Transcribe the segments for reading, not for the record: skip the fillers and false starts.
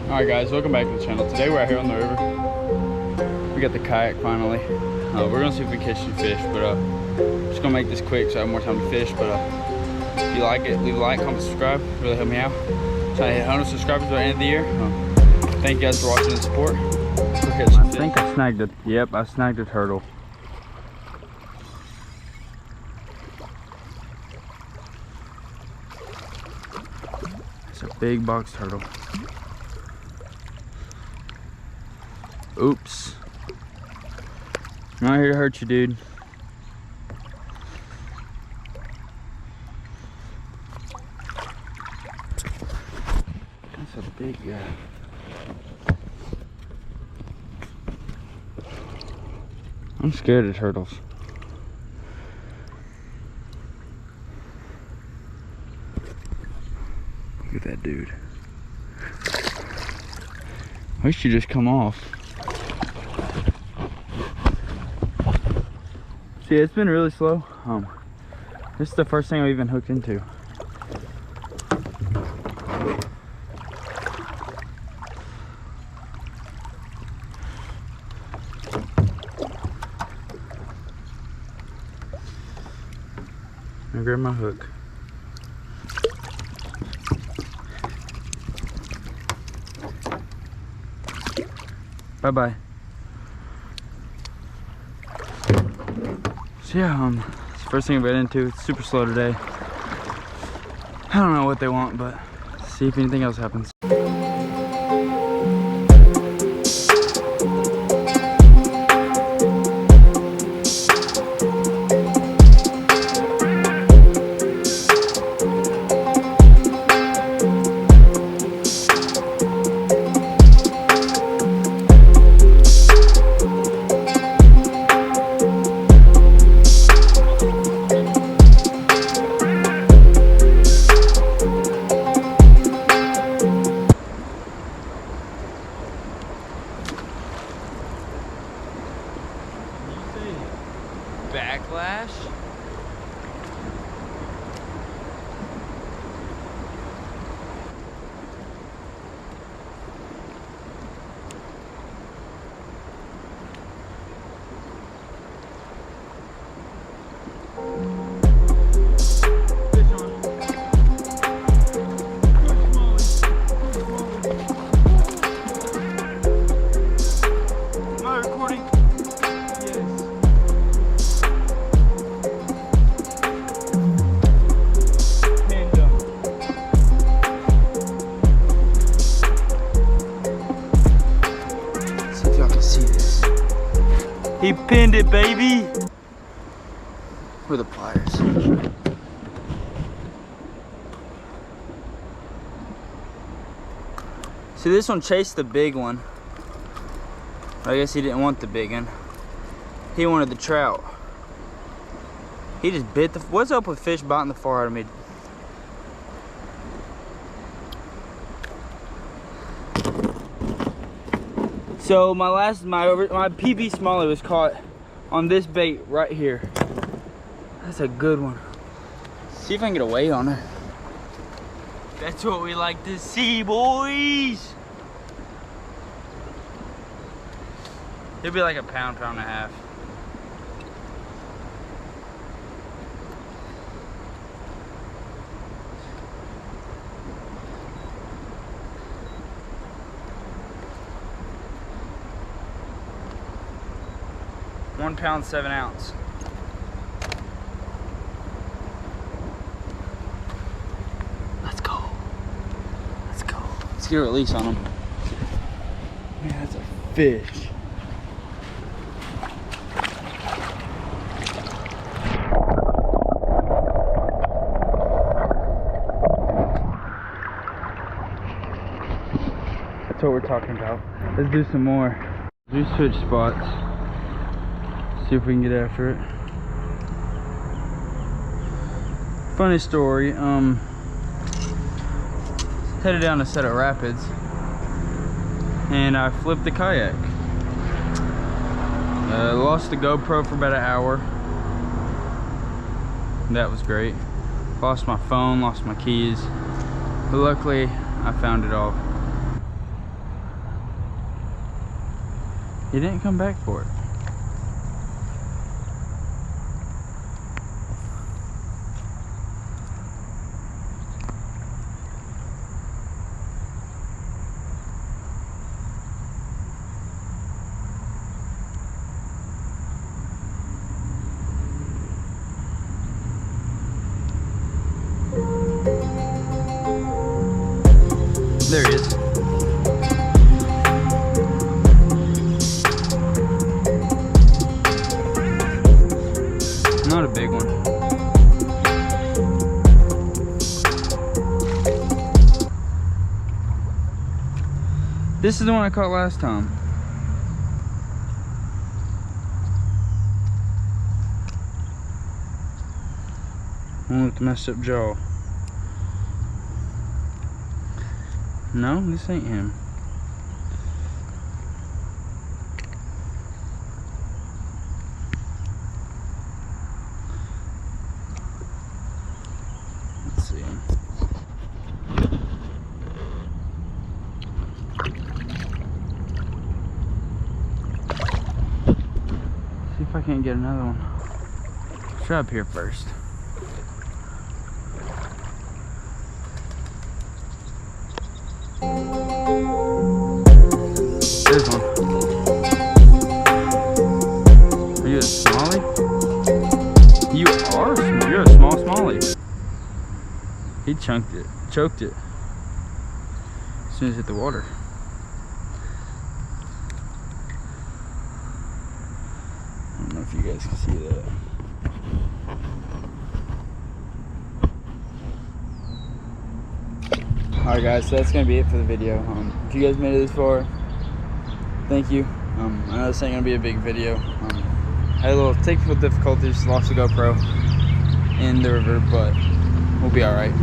Alright guys, welcome back to the channel. Today we're out here on the river. We got the kayak finally. We're gonna see if we can catch some fish, but I'm just gonna make this quick so I have more time to fish. But if you like it, leave a like, comment, subscribe. Really help me out. Trying to hit 100 subscribers by the end of the year. Thank you guys for watching and support. I think I snagged it. Yep, I snagged a turtle. It's a big box turtle. Oops. I'm not here to hurt you, dude. That's a big guy. I'm scared of turtles. Look at that dude. I wish you just come off. See, it's been really slow. This is the first thing I've even hooked into. I grab my hook. Bye-bye. So yeah, it's the first thing I've been into. It's super slow today. I don't know what they want, but see if anything else happens. Backlash? He pinned it, baby! Where are the pliers? See, this one chased the big one. I guess he didn't want the big one. He wanted the trout. He just bit the... What's up with fish biting the far out of me? So my PB smallie was caught on this bait right here. That's a good one. See if I can get a weight on her. That's what we like to see, boys. It'll be like a pound, pound and a half. £1 pound, 7 ounce. Let's go. Let's go. Let's get a release on him. Man, that's a fish. That's what we're talking about. Let's do some more. Do switch spots. See if we can get after it. Funny story, headed down a set of rapids and I flipped the kayak. Lost the GoPro for about an hour. That was great. Lost my phone, lost my keys, but luckily I found it all. He didn't come back for it. There he is. Not a big one. This is the one I caught last time. One with the messed up jaw. No, this ain't him. Let's see. See if I can't get another one. Try up here first. There's one. Are you a smallie? You're a small smallie. He choked it as soon as it hit the water. I don't know if you guys can see that. Alright guys, so that's going to be it for the video. If you guys made it this far, thank you. I know this ain't going to be a big video. Had a little technical difficulties, lost the GoPro in the river, but we'll be alright.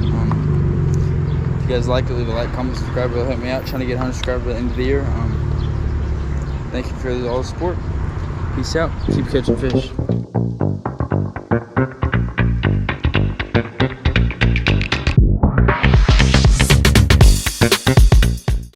If you guys like it, leave a like, comment, subscribe. It'll help me out trying to get 100 subscribers at the end of the year. Thank you for all the support. Peace out. Keep catching fish.